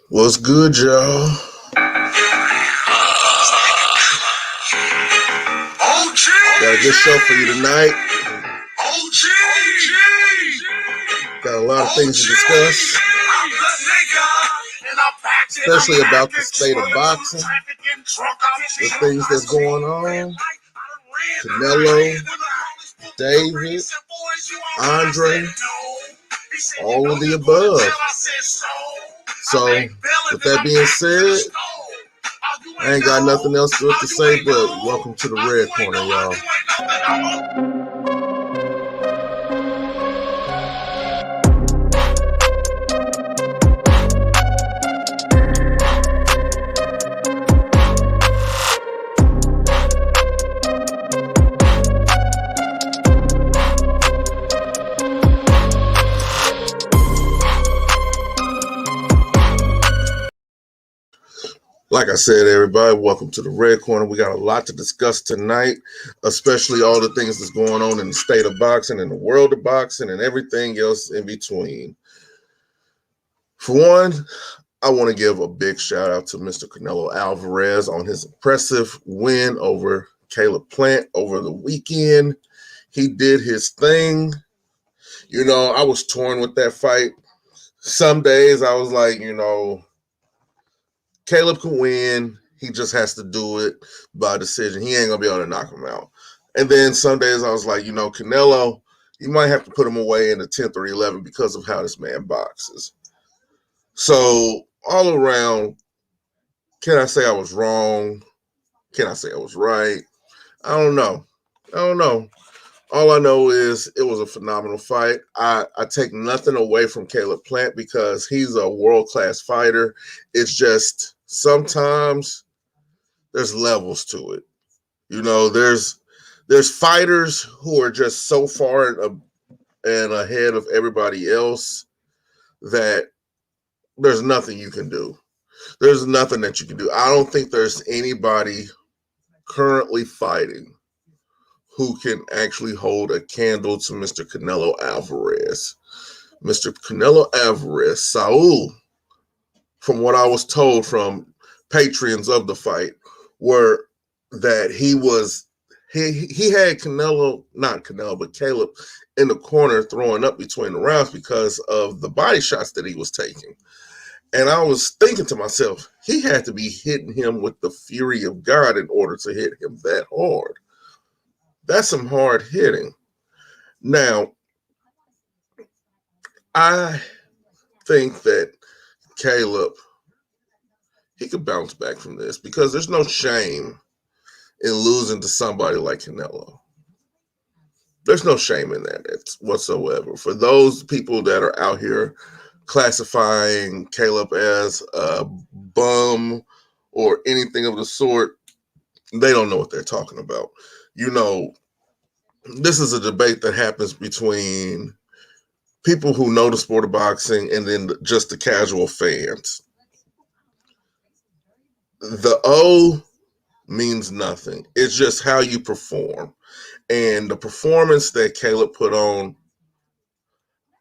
What's good, y'all? Got a good show for you tonight. Got a lot of things to discuss, especially about the state of boxing, the things that's going on. Canelo, David, Andre, all of the above. So, with that being said, I ain't got nothing else to say, but welcome to the Red Corner, y'all. Like I said, everybody, welcome to the Red Corner. We got a lot to discuss tonight, especially all the things that's going on in the state of boxing and the world of boxing and everything else in between. For one, I want to give a big shout out to Mr. Canelo Alvarez on his impressive win over Caleb Plant over the weekend. He did his thing. You know, I was torn with that fight. Some days I was like, Caleb can win. He just has to do it by decision. He ain't going to be able to knock him out. And then some days I was like, Canelo, you might have to put him away in the 10th or 11th because of how this man boxes. So all around, can I say I was wrong? Can I say I was right? I don't know. All I know is it was a phenomenal fight. I take nothing away from Caleb Plant because he's a world-class fighter. It's just sometimes there's levels to it. There's fighters who are just so far and ahead of everybody else that there's nothing you can do. There's nothing that you can do. I don't think there's anybody currently fighting who can actually hold a candle to Mr. Canelo Alvarez. Mr. Canelo Alvarez, Saul, from what I was told from patrons of the fight, were that he had Caleb in the corner throwing up between the rounds because of the body shots that he was taking. And I was thinking to myself, he had to be hitting him with the fury of God in order to hit him that hard. That's some hard hitting. Now, I think that Caleb, he could bounce back from this because there's no shame in losing to somebody like Canelo. There's no shame in that whatsoever. For those people that are out here classifying Caleb as a bum or anything of the sort, they don't know what they're talking about. This is a debate that happens between people who know the sport of boxing and then just the casual fans. The O means nothing. It's just how you perform. And the performance that Caleb put on,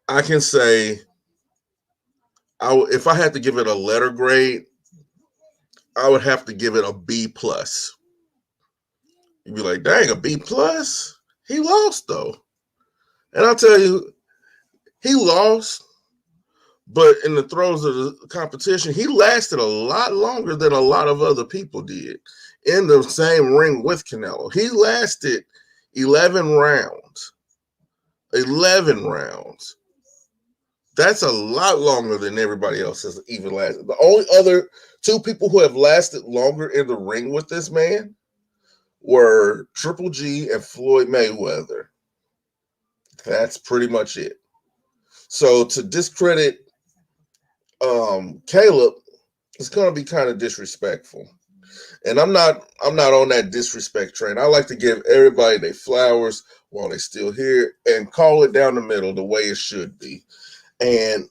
I can say, if I had to give it a letter grade, I would have to give it a B+. You'd be like, dang, a B+? He lost, though. And I'll tell you, he lost, but in the throes of the competition, he lasted a lot longer than a lot of other people did in the same ring with Canelo. He lasted 11 rounds. 11 rounds. That's a lot longer than everybody else has even lasted. The only other two people who have lasted longer in the ring with this man were Triple G and Floyd Mayweather. That's pretty much it. So to discredit Caleb is going to be kind of disrespectful. And I'm not on that disrespect train. I like to give everybody their flowers while they're still here and call it down the middle the way it should be. And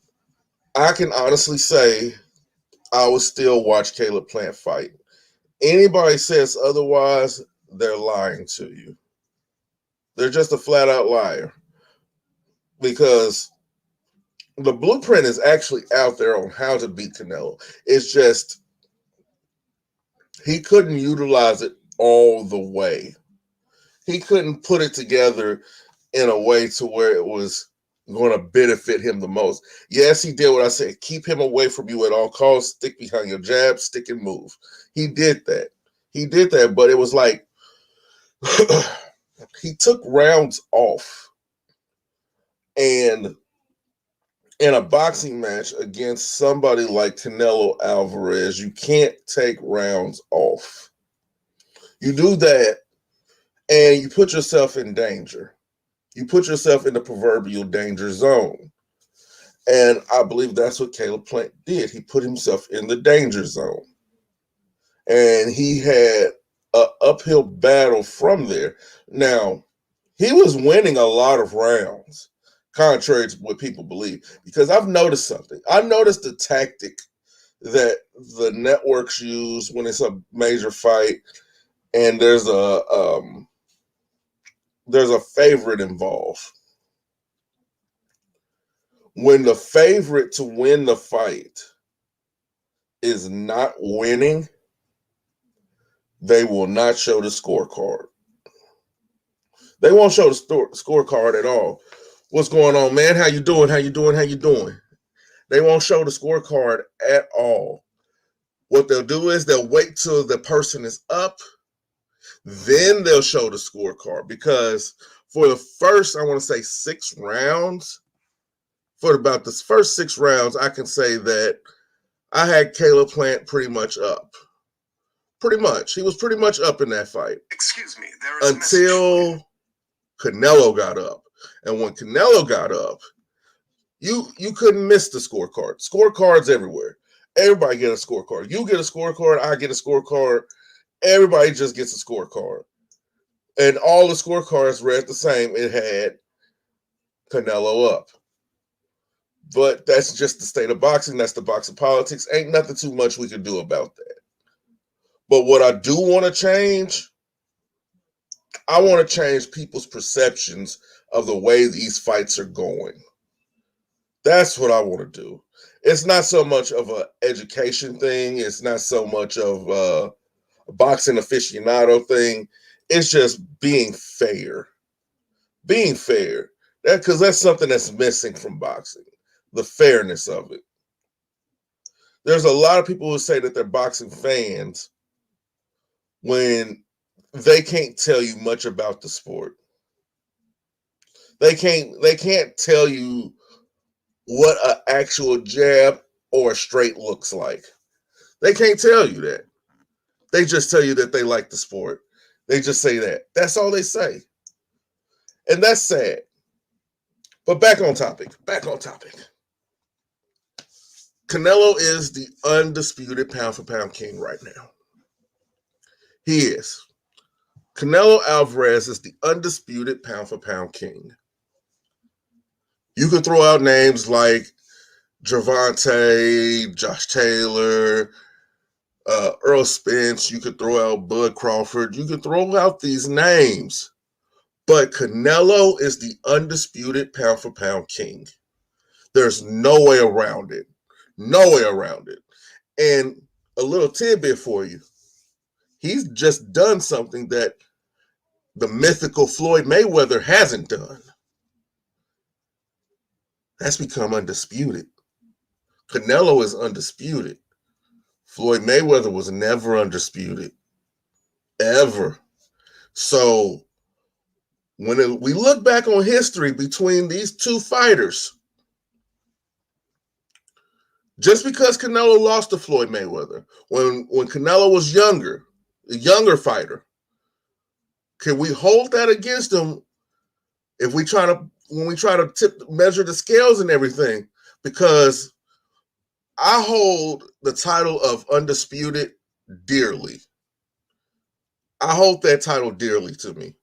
I can honestly say I would still watch Caleb Plant fight. Anybody says otherwise, they're lying to you. They're just a flat out liar. Because the blueprint is actually out there on how to beat Canelo. It's just he couldn't utilize it all the way. He couldn't put it together in a way to where it was going to benefit him the most. Yes, he did what I said. Keep him away from you at all costs. Stick behind your jab, stick and move. He did that. He did that, but it was like he took rounds off. And in a boxing match against somebody like Canelo Alvarez, you can't take rounds off. You do that and you put yourself in danger. You put yourself in the proverbial danger zone. And I believe that's what Caleb Plant did. He put himself in the danger zone. And he had an uphill battle from there. Now, he was winning a lot of rounds, contrary to what people believe, because I've noticed something. I noticed the tactic that the networks use when it's a major fight and there's a favorite involved. When the favorite to win the fight is not winning, they will not show the scorecard. They won't show the scorecard at all. What's going on, man? How you doing? How you doing? How you doing? They won't show the scorecard at all. What they'll do is they'll wait till the person is up, then they'll show the scorecard. Because for the first, I want to say 6 rounds, for about the first 6 rounds, I can say that I had Caleb Plant pretty much up. Pretty much. He was pretty much up in that fight. Excuse me, there is until Canelo got up. And when Canelo got up, you couldn't miss the scorecard. Scorecards everywhere. Everybody get a scorecard. You get a scorecard, I get a scorecard. Everybody just gets a scorecard. And all the scorecards read the same. It had Canelo up. But that's just the state of boxing. That's the boxing politics. Ain't nothing too much we can do about that. But what I do want to change, I want to change people's perceptions of the way these fights are going. That's what I want to do. It's not so much of an education thing. It's not so much of a boxing aficionado thing. It's just being fair. Being fair. Because that's something that's missing from boxing. The fairness of it. There's a lot of people who say that they're boxing fans when they can't tell you much about the sport. They can't tell you what an actual jab or a straight looks like. They can't tell you that. They just tell you that they like the sport. They just say that. That's all they say. And that's sad. But back on topic. Canelo is the undisputed pound-for-pound king right now. He is. Canelo Alvarez is the undisputed pound-for-pound king. You could throw out names like Gervonta, Josh Taylor, Earl Spence. You could throw out Bud Crawford. You could throw out these names. But Canelo is the undisputed pound-for-pound king. There's no way around it. No way around it. And a little tidbit for you. He's just done something that the mythical Floyd Mayweather hasn't done. That's become undisputed. Canelo is undisputed. Floyd Mayweather was never undisputed. Ever. So when we look back on history between these two fighters, just because Canelo lost to Floyd Mayweather, when Canelo was younger, a younger fighter, can we hold that against him when we try to measure the scales and everything? Because I hold the title of undisputed dearly. I hold that title dearly to me.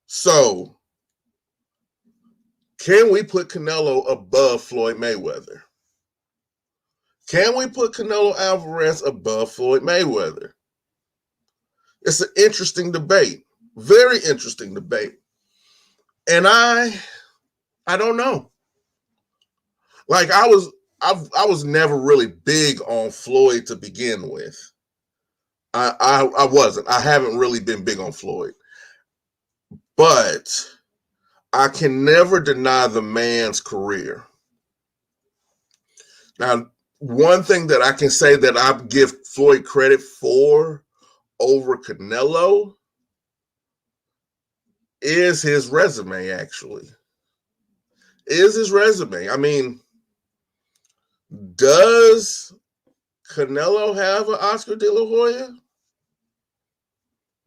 So, can we put Canelo above Floyd Mayweather? Can we put Canelo Alvarez above Floyd Mayweather? It's an interesting debate. Very interesting debate. And I don't know. Like I was never really big on Floyd to begin with. I wasn't. I haven't really been big on Floyd. But I can never deny the man's career. Now, one thing that I can say that I give Floyd credit for over Canelo is his resume, actually. Is his resume. I mean, does Canelo have an Oscar De La Hoya?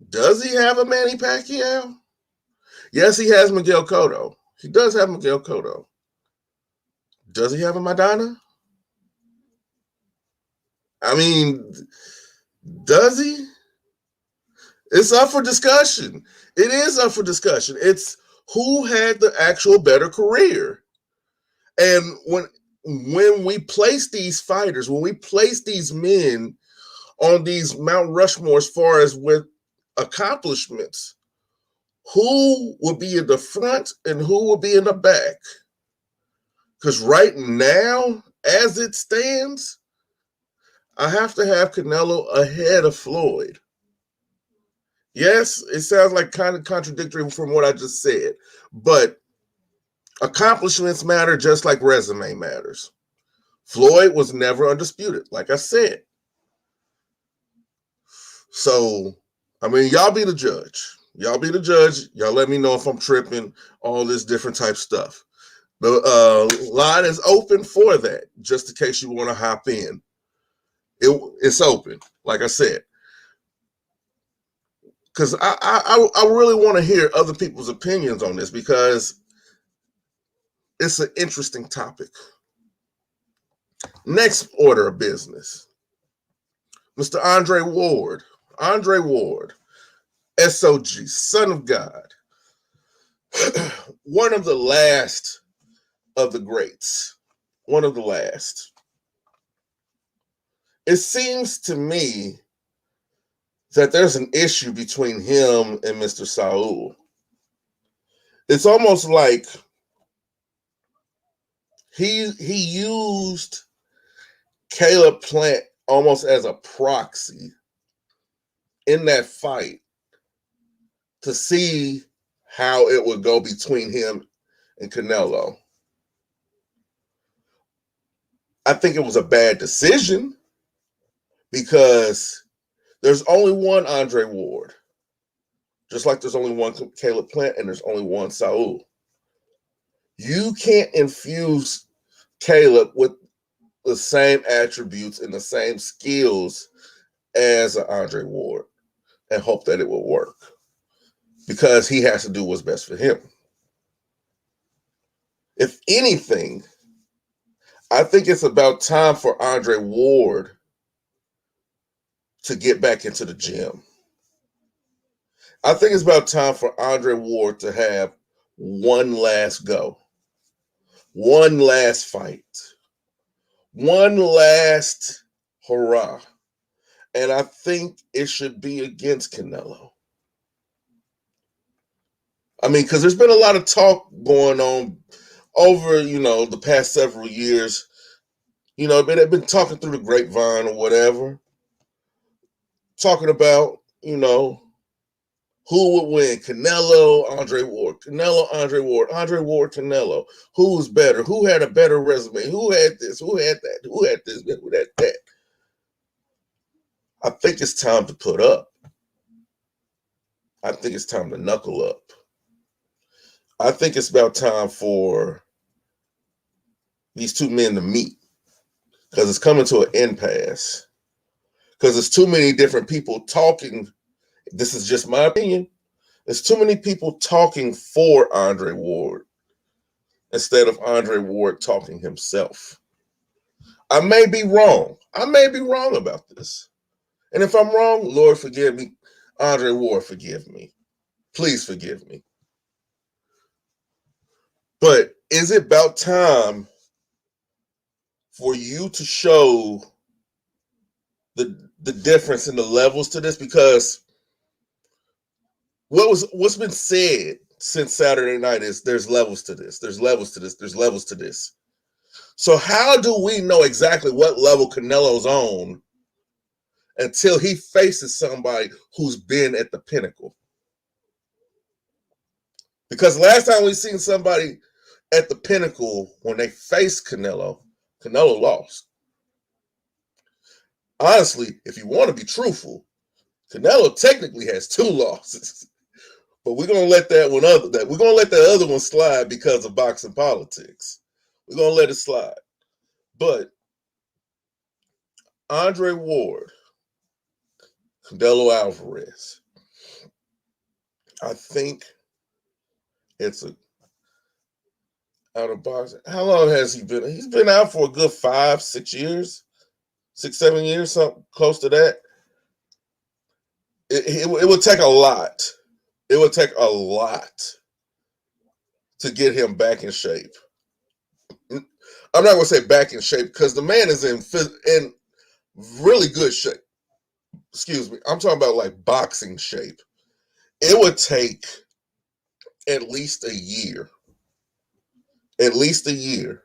Does he have a Manny Pacquiao? Yes, he has Miguel Cotto. He does have Miguel Cotto. Does he have a Madonna? I mean, does he? It's up for discussion. It is up for discussion. It's who had the actual better career. And when we place these fighters, when we place these men on these Mount Rushmore as far as with accomplishments, who will be in the front and who will be in the back? Because right now, as it stands, I have to have Canelo ahead of Floyd. Yes, it sounds like kind of contradictory from what I just said, but accomplishments matter just like resume matters. Floyd was never undisputed, like I said. So, I mean, y'all be the judge. Y'all be the judge. Y'all let me know if I'm tripping, all this different type stuff. The line is open for that, just in case you want to hop in. It's open, like I said. Because I really want to hear other people's opinions on this because it's an interesting topic. Next order of business. Mr. Andre Ward. Andre Ward. SOG, Son of God. One of the last of the greats. One of the last. It seems to me that there's an issue between him and Mr. Saul. It's almost like he used Caleb Plant almost as a proxy in that fight to see how it would go between him and Canelo. I think it was a bad decision because there's only one Andre Ward. Just like there's only one Caleb Plant and there's only one Saul. You can't infuse Caleb with the same attributes and the same skills as an Andre Ward and hope that it will work because he has to do what's best for him. If anything, I think it's about time for Andre Ward to get back into the gym. I think it's about time for Andre Ward to have one last go, one last fight, one last hurrah. And I think it should be against Canelo. I mean, because there's been a lot of talk going on over, the past several years. They've been talking through the grapevine or whatever, talking about, who would win? Canelo, Andre Ward. Canelo, Andre Ward. Andre Ward, Canelo. Who was better? Who had a better resume? Who had this? Who had that? Who had this? Who had that? I think it's time to put up. I think it's time to knuckle up. I think it's about time for these two men to meet because it's coming to an impasse. Because there's too many different people talking. This is just my opinion. There's too many people talking for Andre Ward instead of Andre Ward talking himself. I may be wrong. I may be wrong about this. And if I'm wrong, Lord, forgive me. Andre Ward, forgive me. Please forgive me. But is it about time for you to show the difference in the levels to this? Because what's been said since Saturday night is there's levels to this. There's levels to this. There's levels to this. So how do we know exactly what level Canelo's on until he faces somebody who's been at the pinnacle? Because last time we seen somebody at the pinnacle when they faced Canelo, Canelo lost. Honestly, if you want to be truthful, Canelo technically has 2 losses. But we're gonna let that other one slide because of boxing politics. We're gonna let it slide. But Andre Ward, Canelo Alvarez, I think it's a out of boxing. How long has he been? He's been out for a good 5, 6 years, 6, 7 years, something close to that. It would take a lot. It would take a lot to get him back in shape. I'm not going to say back in shape because the man is in really good shape. Excuse me. I'm talking about like boxing shape. It would take at least a year. At least a year.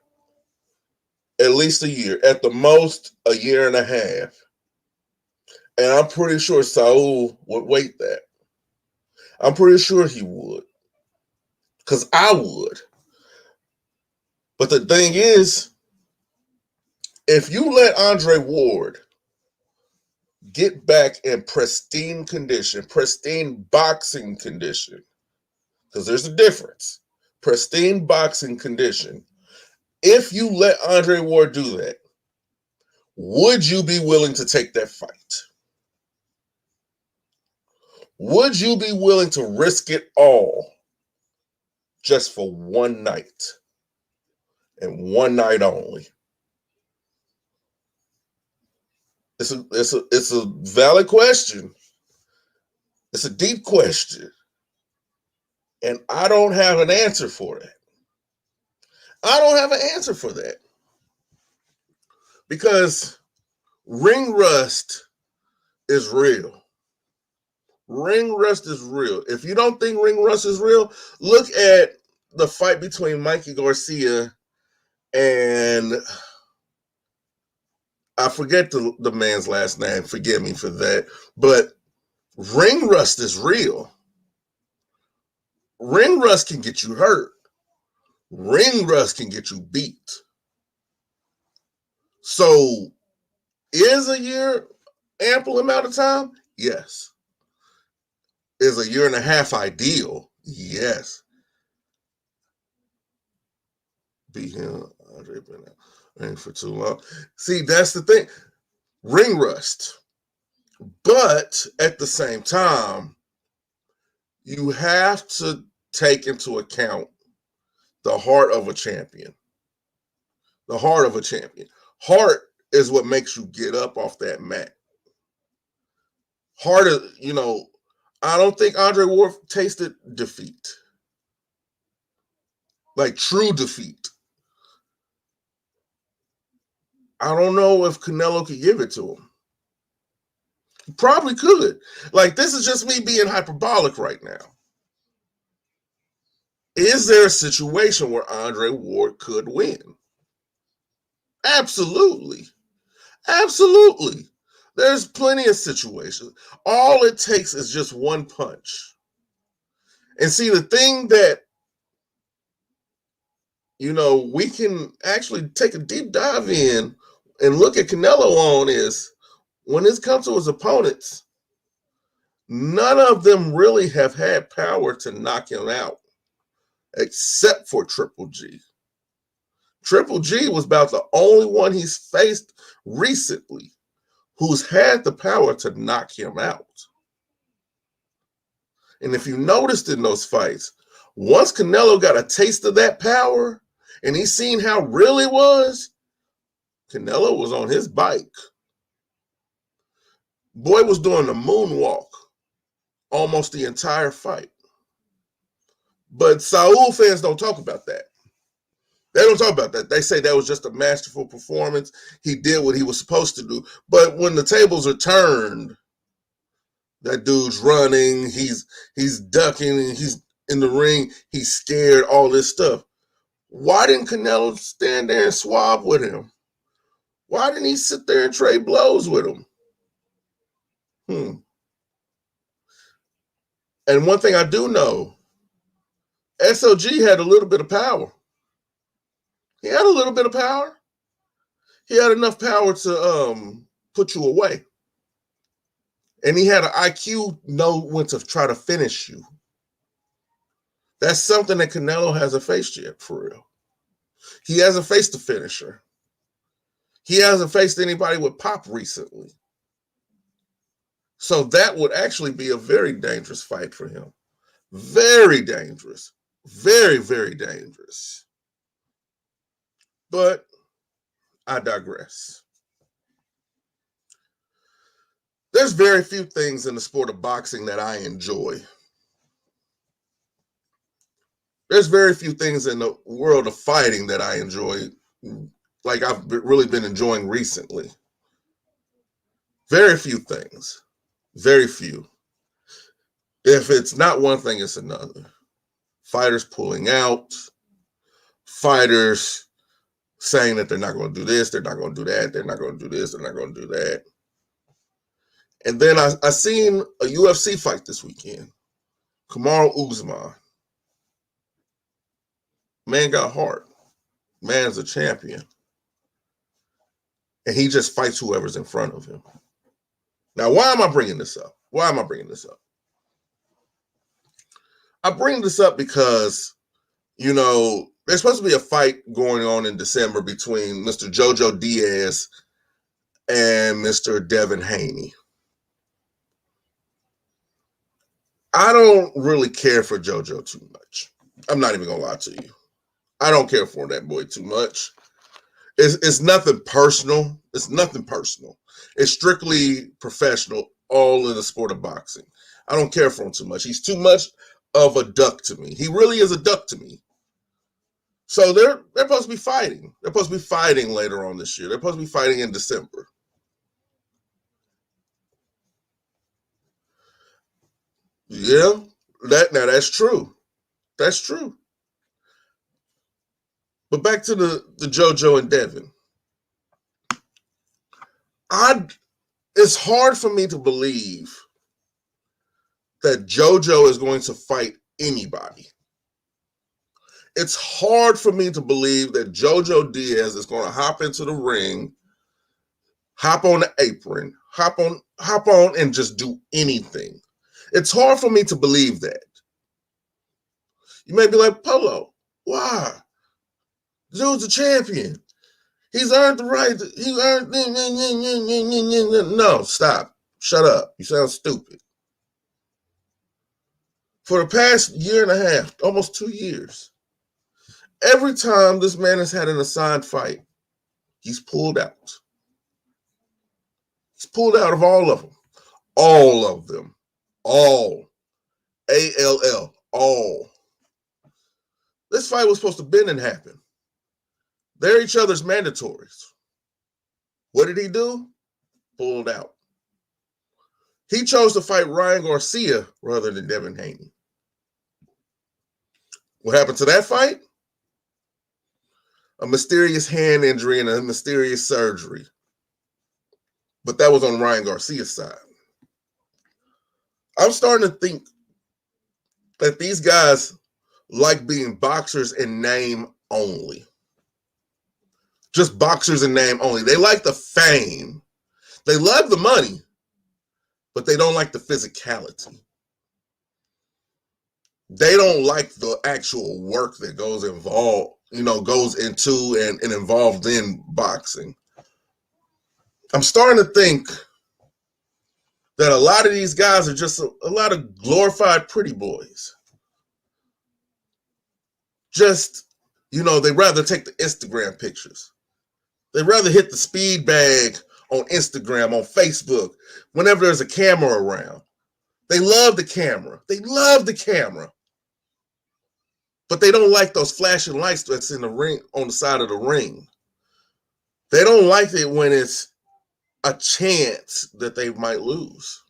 At least a year. At the most, a year and a half. And I'm pretty sure Saul would wait that. I'm pretty sure he would. Because I would. But the thing is, if you let Andre Ward get back in pristine condition, pristine boxing condition, because there's a difference. Pristine boxing condition. If you let Andre Ward do that, would you be willing to take that fight? Would you be willing to risk it all just for one night and one night only? It's a valid question. It's a deep question. And I don't have an answer for it. I don't have an answer for that. Because ring rust is real. Ring rust is real. If you don't think ring rust is real, look at the fight between Mikey Garcia and I forget the man's last name. Forgive me for that. But ring rust is real. Ring rust can get you hurt. Ring rust can get you beat. So is a year ample amount of time? Yes. Is a year and a half ideal? Yes. Beat him, Andre been out for too long. See, that's the thing. Ring rust. But at the same time, you have to take into account the heart of a champion. The heart of a champion. Heart is what makes you get up off that mat. Heart is, I don't think Andre Ward tasted defeat. Like true defeat. I don't know if Canelo could give it to him. He probably could. Like, this is just me being hyperbolic right now. Is there a situation where Andre Ward could win? Absolutely. Absolutely. There's plenty of situations. All it takes is just one punch. And see, the thing that, we can actually take a deep dive in and look at Canelo on is when this comes to his opponents, none of them really have had power to knock him out, except for Triple G. Triple G was about the only one he's faced recently who's had the power to knock him out. And if you noticed in those fights, once Canelo got a taste of that power and he seen how real it was, Canelo was on his bike. Boy was doing the moonwalk almost the entire fight. But Saul fans don't talk about that. They don't talk about that. They say that was just a masterful performance. He did what he was supposed to do. But when the tables are turned, that dude's running, he's ducking, and he's in the ring, he's scared, all this stuff. Why didn't Canelo stand there and swab with him? Why didn't he sit there and trade blows with him? And one thing I do know, SOG had a little bit of power. He had a little bit of power. He had enough power to put you away. And he had an IQ, know when to try to finish you. That's something that Canelo hasn't faced yet, for real. He hasn't faced a finisher. He hasn't faced anybody with pop recently. So that would actually be a very dangerous fight for him. Very dangerous. Very, very dangerous. But I digress. There's very few things in the sport of boxing that I enjoy. There's very few things in the world of fighting that I enjoy, like I've really been enjoying recently. Very few things. Very few. If it's not one thing, it's another. Fighters pulling out, fighters saying that they're not going to do this, they're not going to do that, they're not going to do this, they're not going to do that. And then I seen a UFC fight this weekend. Kamaru Usman. Man got heart. Man's a champion. And he just fights whoever's in front of him. Now, why am I bringing this up? Why am I bringing this up? I bring this up because, you know, there's supposed to be a fight going on in December between Mr. Jojo Diaz and Mr. Devin Haney. I don't really care for Jojo too much. I'm not even going to lie to you. I don't care for that boy too much. It's nothing personal. It's nothing personal. It's strictly professional, all in the sport of boxing. I don't care for him too much. He's too much of a duck to me. He really is a duck to me. So they're supposed to be fighting. They're supposed to be fighting later on this year. They're supposed to be fighting in December. Yeah, that's true. That's true. But back to the JoJo and Devin. It's hard for me to believe that JoJo is going to fight anybody. It's hard for me to believe that Jojo Diaz is going to hop into the ring, hop on the apron, hop on and just do anything. It's hard for me to believe that. You may be like, Polo, why? Dude's a champion. He's earned the right. He earned. No, stop. Shut up. You sound stupid. For the past year and a half, almost 2 years, every time this man has had an assigned fight, he's pulled out. He's pulled out of all of them. All of them. All. ALL. All. This fight was supposed to bend and happen. They're each other's mandatories. What did he do? Pulled out. He chose to fight Ryan Garcia rather than Devin Haney. What happened to that fight? A mysterious hand injury and a mysterious surgery. But that was on Ryan Garcia's side. I'm starting to think that these guys like being boxers in name only. Just boxers in name only. They like the fame. They love the money, but they don't like the physicality. They don't like the actual work that goes into and involved in boxing. I'm starting to think that a lot of these guys are just a lot of glorified pretty boys. Just, they rather take the Instagram pictures. They rather hit the speed bag on Instagram, on Facebook, whenever there's a camera around. They love the camera. They love the camera. But they don't like those flashing lights that's in the ring, on the side of the ring. They don't like it when it's a chance that they might lose.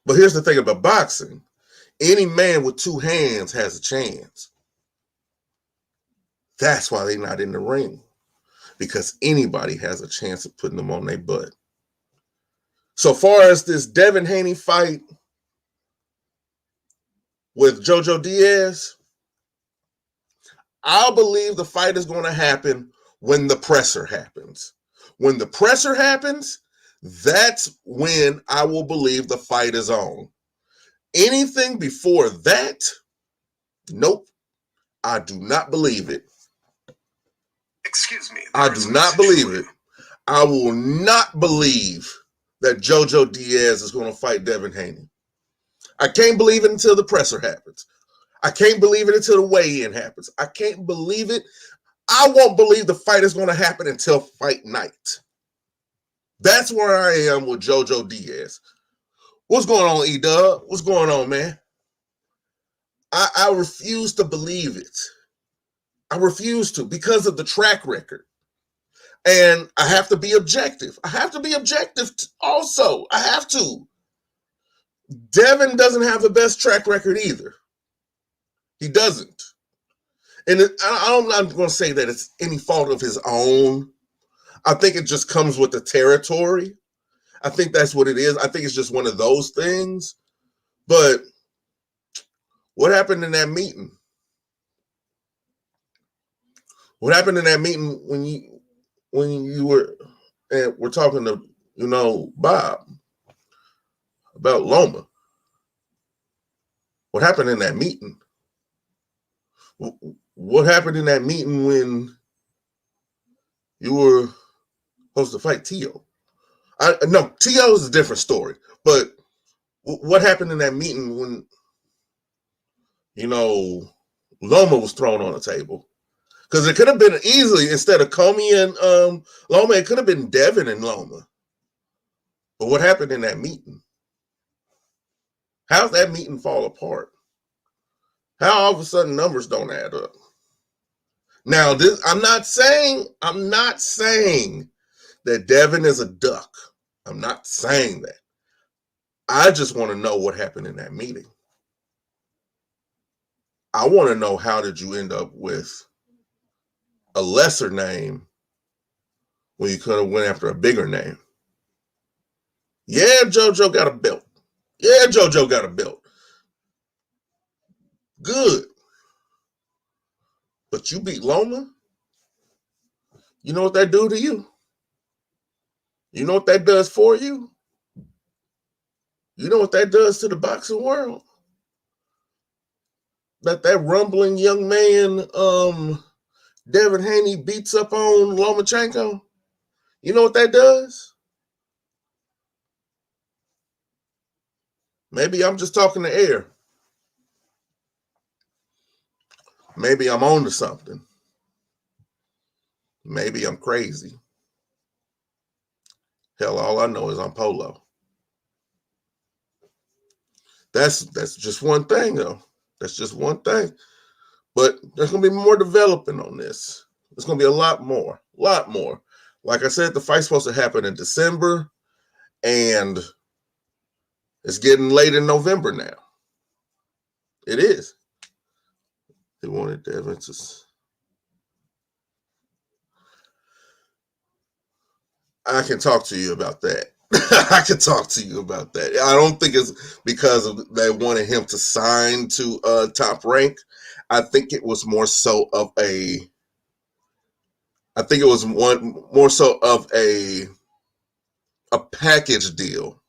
But here's the thing about boxing. Any man with two hands has a chance. That's why they're not in the ring, because anybody has a chance of putting them on their butt. So far as this Devin Haney fight with JoJo Diaz, I'll believe the fight is going to happen when the presser happens. When the presser happens, that's when I will believe the fight is on. Anything before that, nope, I do not believe it. Excuse me. I do not believe it. I will not believe that JoJo Diaz is going to fight Devin Haney. I can't believe it until the presser happens. I can't believe it until the weigh-in happens. I can't believe it. I won't believe the fight is going to happen until fight night. That's where I am with JoJo Diaz. What's going on, E-Dub? What's going on, man? I refuse to believe it. I refuse to, because of the track record. And I have to be objective. I have to be objective also. I have to. Devin doesn't have the best track record either. He doesn't. And I'm not going to say that it's any fault of his own. I think it just comes with the territory. I think that's what it is. I think it's just one of those things. But what happened in that meeting? What happened in that meeting when you were talking to Bob about Loma? What happened in that meeting? What happened in that meeting when you were supposed to fight Tio? No, Tio is a different story. But what happened in that meeting when, Loma was thrown on the table? Because it could have been easily, instead of Comey and Loma, it could have been Devin and Loma. But what happened in that meeting? How's that meeting fall apart? How all of a sudden numbers don't add up? Now, I'm not saying that Devin is a duck. I'm not saying that. I just want to know what happened in that meeting. I want to know, how did you end up with a lesser name when you could have went after a bigger name? Yeah, JoJo got a belt. Yeah, JoJo got a belt. Good. But you beat Loma? You know what that do to you? You know what that does for you? You know what that does to the boxing world? That rumbling young man, Devin Haney, beats up on Lomachenko? You know what that does? Maybe I'm just talking to air. Maybe I'm on to something. Maybe I'm crazy. Hell, all I know is I'm Polo. That's just one thing, though. That's just one thing. But there's going to be more developing on this. There's going to be a lot more. Like I said, the fight's supposed to happen in December, and it's getting late in November now. It is. They wanted Devin to... I can talk to you about that. I can talk to you about that. I don't think it's because they wanted him to sign to Top Rank. I think it was more so of a package deal,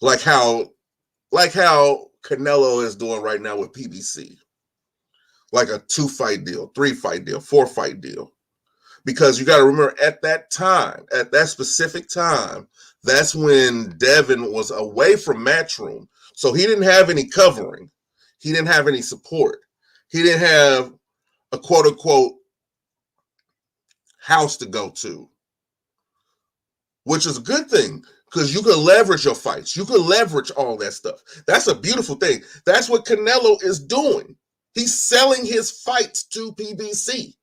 like how Canelo is doing right now with PBC, like a 2-fight deal, 3-fight deal, 4-fight deal. Because you got to remember, at that specific time, that's when Devin was away from Matchroom. So he didn't have any covering. He didn't have any support. He didn't have a quote-unquote house to go to, which is a good thing, because you can leverage your fights. You can leverage all that stuff. That's a beautiful thing. That's what Canelo is doing. He's selling his fights to PBC.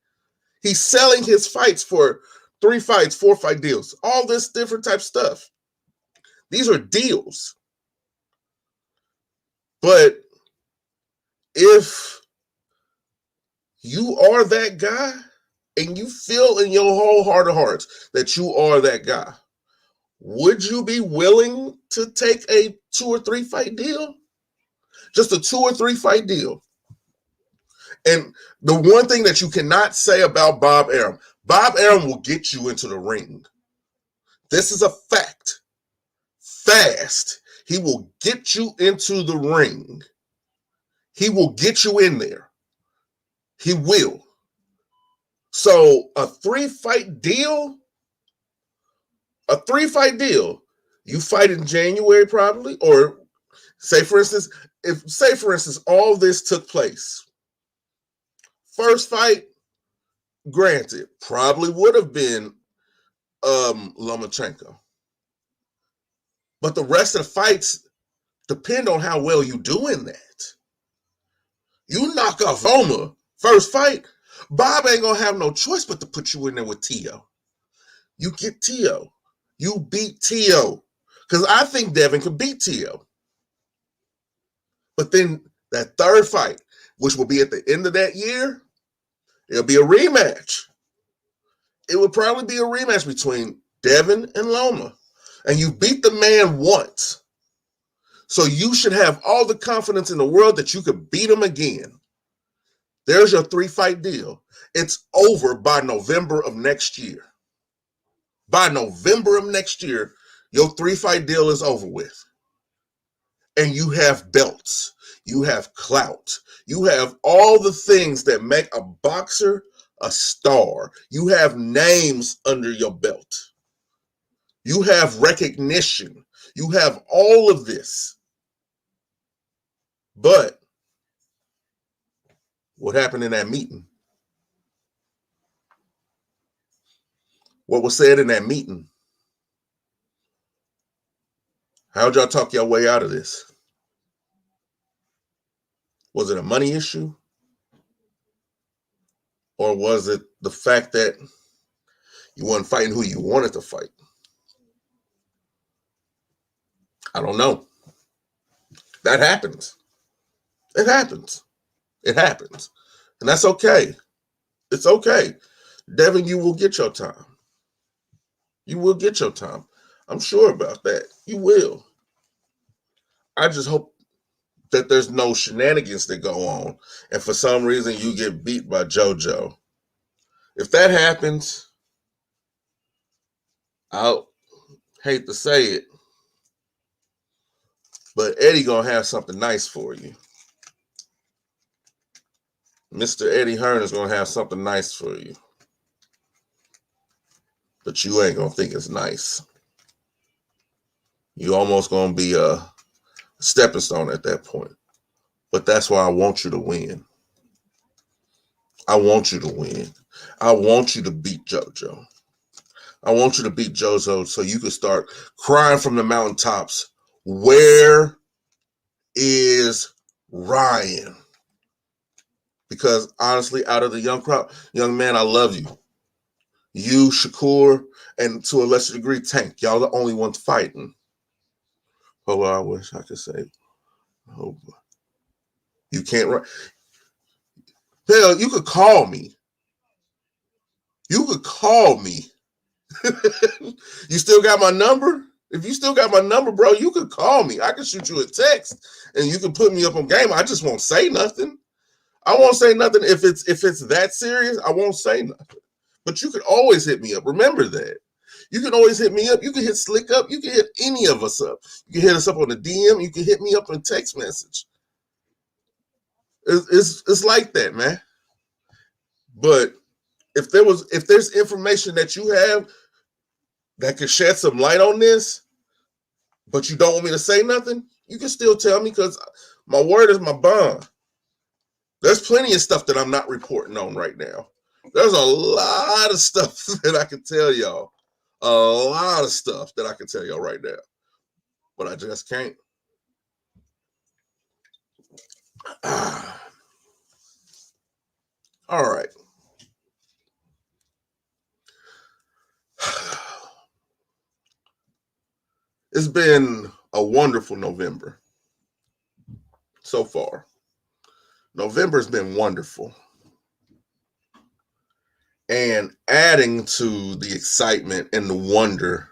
He's selling his fights for 3 fights, 4-fight deals, all this different type stuff. These are deals. But if you are that guy, and you feel in your whole heart of hearts that you are that guy, would you be willing to take a 2 or 3 fight deal? Just a 2 or 3 fight deal. And the one thing that you cannot say about Bob Arum will get you into the ring. This is a fact. Fast. He will get you into the ring. He will get you in there. He will. So a 3-fight deal, you fight in January probably, or say for instance, all this took place. First fight, granted, probably would have been Lomachenko. But the rest of the fights depend on how well you do in that. You knock off Loma first fight, Bob ain't gonna have no choice but to put you in there with Tio. You get Tio. You beat Tio. Because I think Devin could beat Tio. But then that third fight, which will be at the end of that year, it'll be a rematch. It would probably be a rematch between Devin and Loma. And you beat the man once. So you should have all the confidence in the world that you could beat him again. There's your 3-fight deal. It's over by November of next year. By November of next year, your 3-fight deal is over with. And you have belts. You have clout. You have all the things that make a boxer a star. You have names under your belt. You have recognition. You have all of this. But what happened in that meeting? What was said in that meeting? How'd y'all talk your way out of this? Was it a money issue? Or was it the fact that you weren't fighting who you wanted to fight? I don't know. That happens. It happens. It happens. And that's okay. It's okay. Devin, you will get your time. You will get your time. I'm sure about that. You will. I just hope that there's no shenanigans that go on, and for some reason you get beat by JoJo. If that happens, I'll hate to say it, but Eddie gonna have something nice for you. Mr. Eddie Hearn is gonna have something nice for you. But you ain't gonna think it's nice. You almost gonna be a stepping stone at that point. But that's why I want you to win. I want you to win. I want you to beat JoJo. I want you to beat JoJo so you can start crying from the mountaintops. Where is Ryan? Because honestly, out of the young man, I love you. You, Shakur, and to a lesser degree, Tank. Y'all the only ones fighting. Oh, I wish I could say, oh, you can't run. Hell, you could call me. You could call me. You still got my number? If you still got my number, bro, you could call me. I can shoot you a text and you can put me up on game. I just won't say nothing. I won't say nothing. If it's that serious, I won't say nothing. But you can always hit me up. Remember that. You can always hit me up. You can hit Slick up. You can hit any of us up. You can hit us up on the DM. You can hit me up on text message. It's like that, man. But if there's information that you have that could shed some light on this, but you don't want me to say nothing, you can still tell me because my word is my bond. There's plenty of stuff that I'm not reporting on right now. There's a lot of stuff that I can tell y'all. A lot of stuff that I can tell y'all right now. But I just can't. All right. It's been a wonderful November so far. November's been wonderful. And adding to the excitement and the wonder,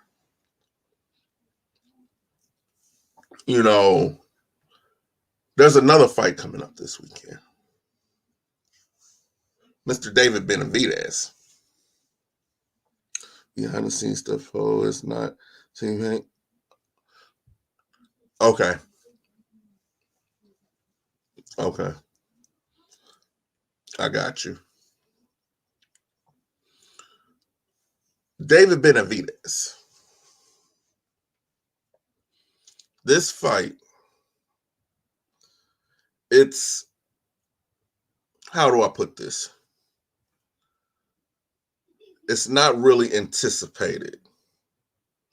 there's another fight coming up this weekend. Mr. David Benavidez. Behind the scenes stuff. Oh, it's not. Okay. Okay. I got you. David Benavidez. This fight, it's, how do I put this? It's not really anticipated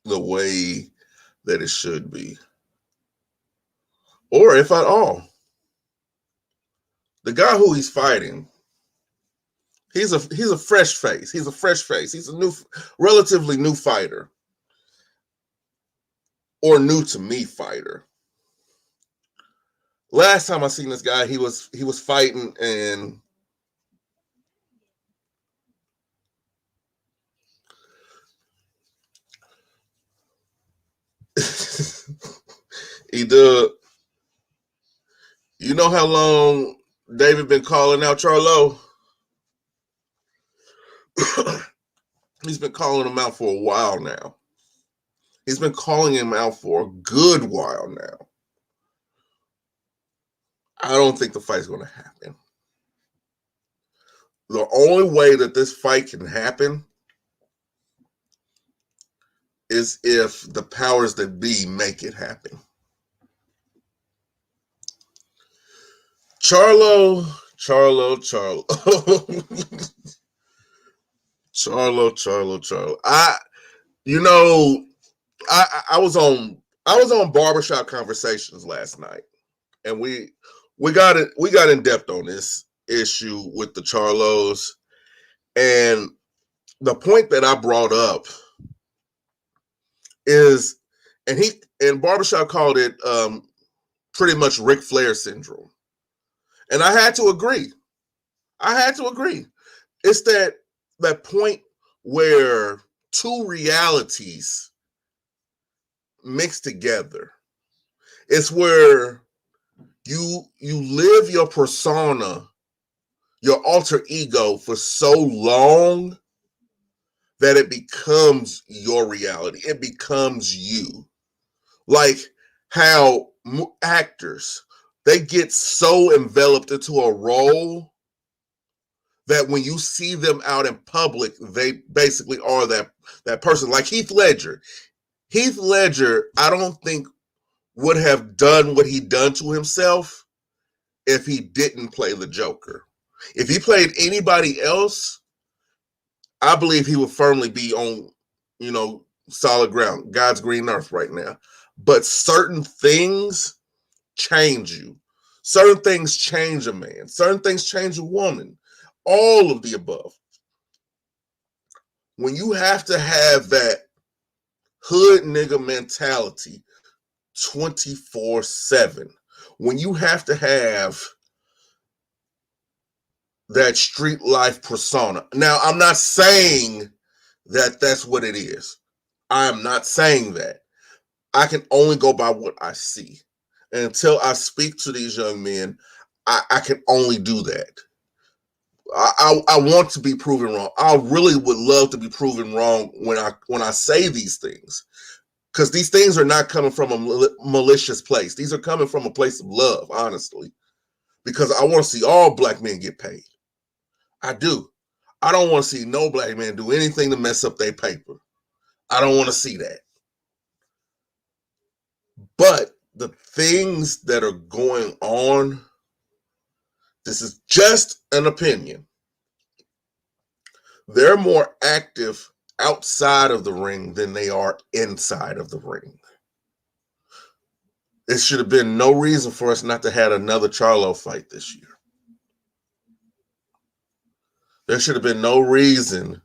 the way that it should be, or if at all. The guy who he's fighting, he's a fresh face. He's a fresh face. He's a relatively new fighter, or new to me fighter. Last time I seen this guy, he was fighting and he did. You know how long David been calling out Charlo? He's been calling him out for a while now. He's been calling him out for a good while now. I don't think the fight's going to happen. The only way that this fight can happen is if the powers that be make it happen. Charlo. Charlo. I was on Barbershop Conversations last night, and we got in depth on this issue with the Charlos, and the point that I brought up is, and Barbershop called it pretty much Ric Flair syndrome, and I had to agree. It's that point where two realities mix together. It's where you live your persona, your alter ego for so long that it becomes your reality. It becomes you. Like how actors, they get so enveloped into a role that when you see them out in public, they basically are that person. Like Heath Ledger. Heath Ledger, I don't think would have done what he done to himself if he didn't play the Joker. If he played anybody else, I believe he would firmly be on, solid ground, God's green earth right now. But certain things change you. Certain things change a man. Certain things change a woman. All of the above. When you have to have that hood nigga mentality 24/7, when you have to have that street life persona. Now, I'm not saying that that's what it is. I am not saying that. I can only go by what I see. And until I speak to these young men, I can only do that. I want to be proven wrong. I really would love to be proven wrong when I say these things, because these things are not coming from a malicious place. These are coming from a place of love, honestly, because I want to see all black men get paid. I do. I don't want to see no black man do anything to mess up their paper. I don't want to see that. But the things that are going on, this is just an opinion. They're more active outside of the ring than they are inside of the ring. It should have been no reason for us not to have another Charlo fight this year. There should have been no reason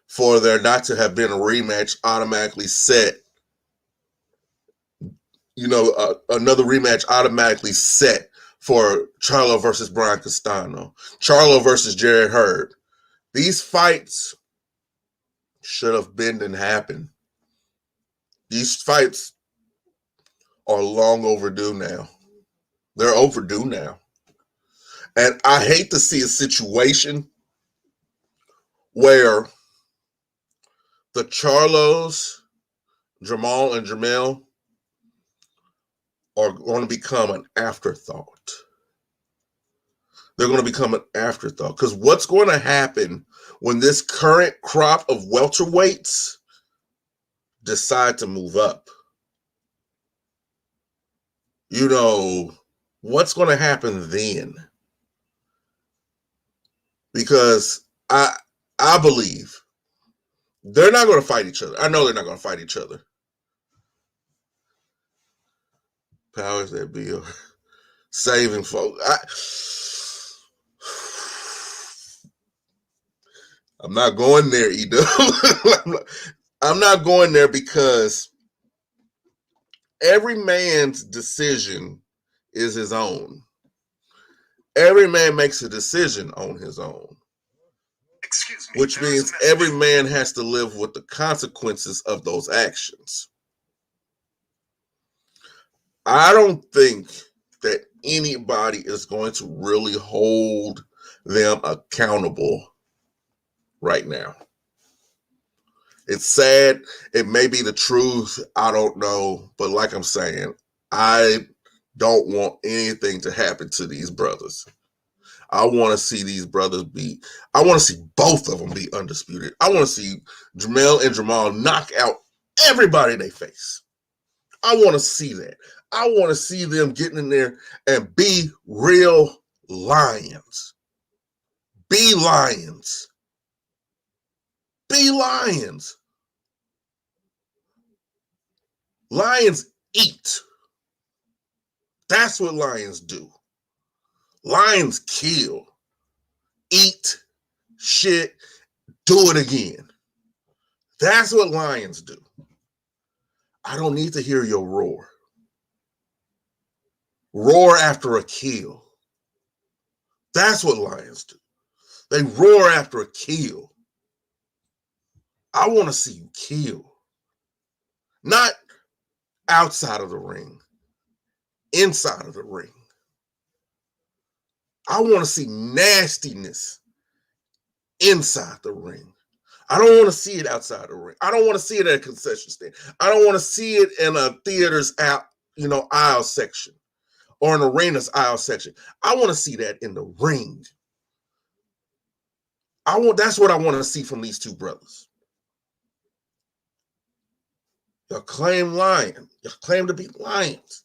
for there not to have been a rematch automatically set. Another rematch automatically set for Charlo versus Brian Castano, Charlo versus Jared Hurd, These fights should have been and happened. These fights are long overdue now. They're overdue now. And I hate to see a situation where the Charlos, Jamal and Jamel are going to become an afterthought. They're going to become an afterthought. Because what's going to happen when this current crop of welterweights decide to move up? You know, what's going to happen then? Because I believe they're not going to fight each other. I know they're not going to fight each other. Powers that be are saving folks. I'm not going there, Edo. I'm not going there because every man's decision is his own. Every man makes a decision on his own. Excuse me, which means every man has to live with the consequences of those actions. I don't think that anybody is going to really hold them accountable right now. It's sad. It may be the truth. I don't know. But like I'm saying, I don't want anything to happen to these brothers. I want to see these brothers I want to see both of them be undisputed. I want to see Jamel and Jamal knock out everybody they face. I want to see that. I want to see them getting in there and be real lions. Be lions. Be lions. Lions eat. That's what lions do. Lions kill, eat, shit, do it again. That's what lions do. I don't need to hear your roar. Roar after a kill. That's what lions do. They roar after a kill. I want to see you kill. Not outside of the ring, inside of the ring. I want to see nastiness inside the ring. I don't want to see it outside the ring. I don't want to see it at a concession stand. I don't want to see it in a theater's aisle section or an arena's aisle section. I want to see that in the ring. That's what I want to see from these two brothers. Y'all claim lion. Y'all claim to be lions.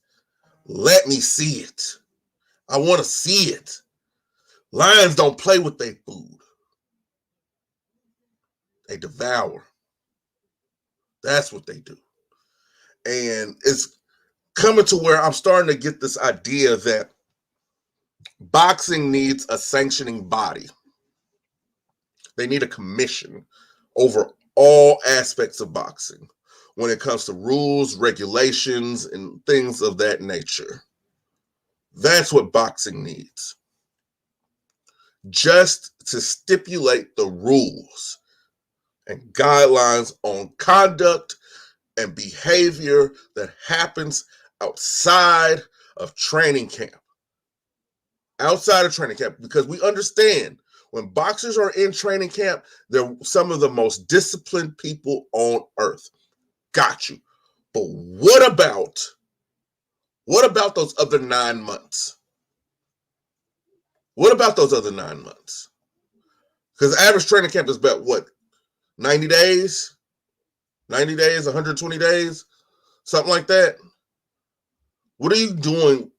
Let me see it. I want to see it. Lions don't play with their food. They devour. That's what they do. And it's coming to where I'm starting to get this idea that boxing needs a sanctioning body. They need a commission over all aspects of boxing when it comes to rules, regulations, and things of that nature. That's what boxing needs. Just to stipulate the rules and guidelines on conduct and behavior that happens outside of training camp. Outside of training camp, because we understand when boxers are in training camp, they're some of the most disciplined people on earth. Got you. But what about those other 9 months? What about those other 9 months? Because average training camp is about what? 90 days? 90 days, 120 days? Something like that. What are you doing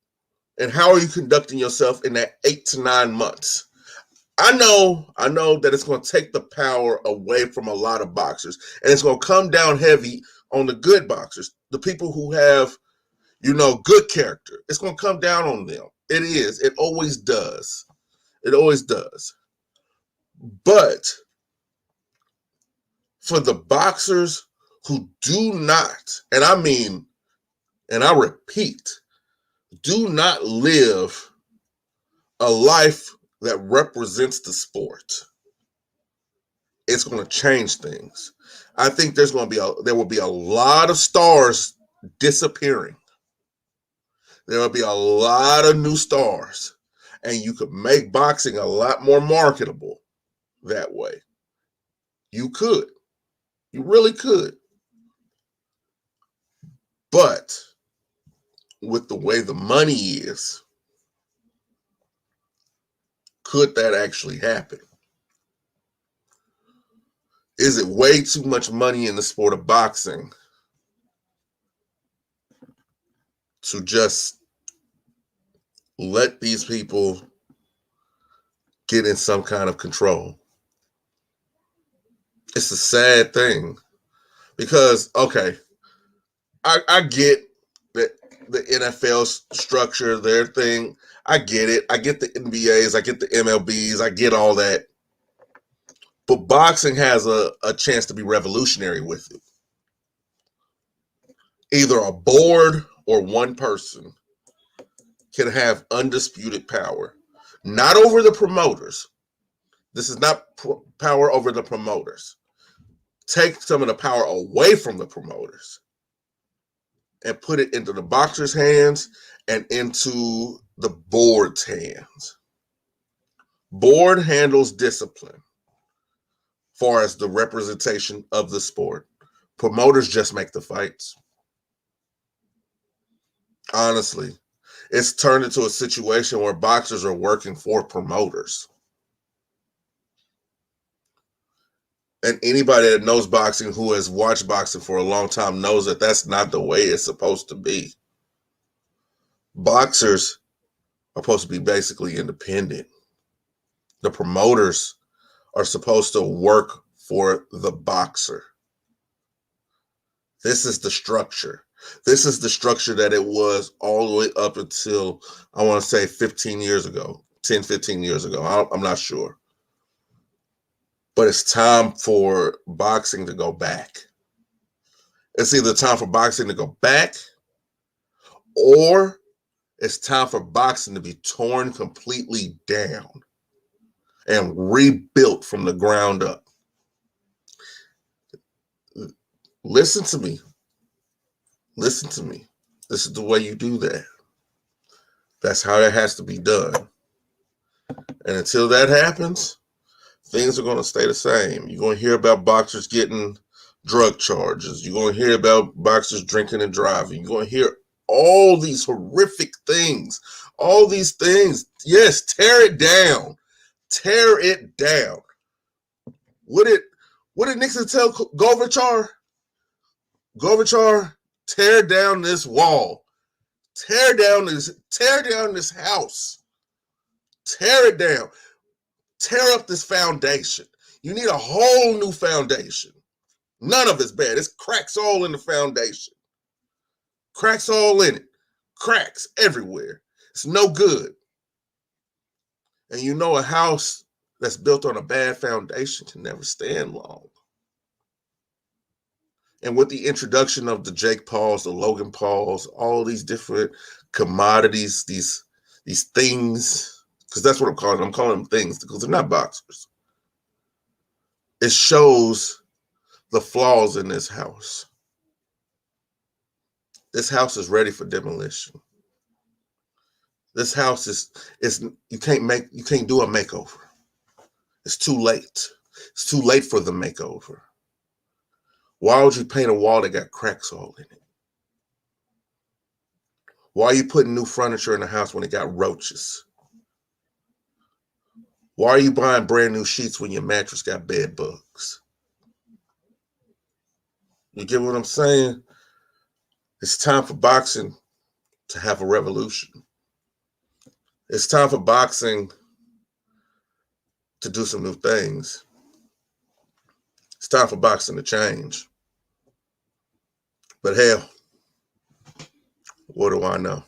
and how are you conducting yourself in that 8 to 9 months? I know that it's going to take the power away from a lot of boxers, and it's going to come down heavy on the good boxers, the people who have, good character. It's going to come down on them. It is. It always does. It always does. But for the boxers who do not, and I repeat, do not live a life that represents the sport. it's going to change things. I think there will be a lot of stars disappearing. There will be a lot of new stars, and you could make boxing a lot more marketable that way. You could. You really could. But with the way the money is, could that actually happen? Is it way too much money in the sport of boxing to just let these people get in some kind of control? It's a sad thing because, okay, I get that the NFL structure, their thing. I get it. I get the NBAs. I get the MLBs. I get all that. But boxing has a chance to be revolutionary with it. Either a board or one person can have undisputed power. Not over the promoters. This is not power over the promoters. Take some of the power away from the promoters and put it into the boxer's hands and into the board's hands. Board handles discipline as far as the representation of the sport. Promoters just make the fights. Honestly, it's turned into a situation where boxers are working for promoters. And anybody that knows boxing, who has watched boxing for a long time, knows that that's not the way it's supposed to be. Boxers are supposed to be basically independent. The promoters are supposed to work for the boxer. This is the structure. This is the structure that it was all the way up until, I want to say 15 years ago, 10, 15 years ago. I'm not sure. But it's time for boxing to go back. It's either time for boxing to go back or it's time for boxing to be torn completely down and rebuilt from the ground up. Listen to me. Listen to me. This is the way you do that. That's how it has to be done. And until that happens, things are going to stay the same. You're going to hear about boxers getting drug charges. You're going to hear about boxers drinking and driving. You're going to hear all these horrific things. All these things. Yes, tear it down. Tear it down. What did Nixon tell Gorbachev? Gorbachev, tear down this wall. Tear down this house. Tear it down. Tear up this foundation. You need a whole new foundation. None of it's bad. It's cracks all in the foundation. Cracks all in it. Cracks everywhere. It's no good. And you know a house that's built on a bad foundation can never stand long. And with the introduction of the Jake Pauls, the Logan Pauls, all these different commodities, these things, because that's what I'm calling them. I'm calling them things because they're not boxers. It shows the flaws in this house. This house is ready for demolition. This house is you can't do a makeover. It's too late. It's too late for the makeover. Why would you paint a wall that got cracks all in it? Why are you putting new furniture in the house when it got roaches? Why are you buying brand new sheets when your mattress got bed bugs? You get what I'm saying? It's time for boxing to have a revolution. It's time for boxing to do some new things. It's time for boxing to change. But hell, what do I know?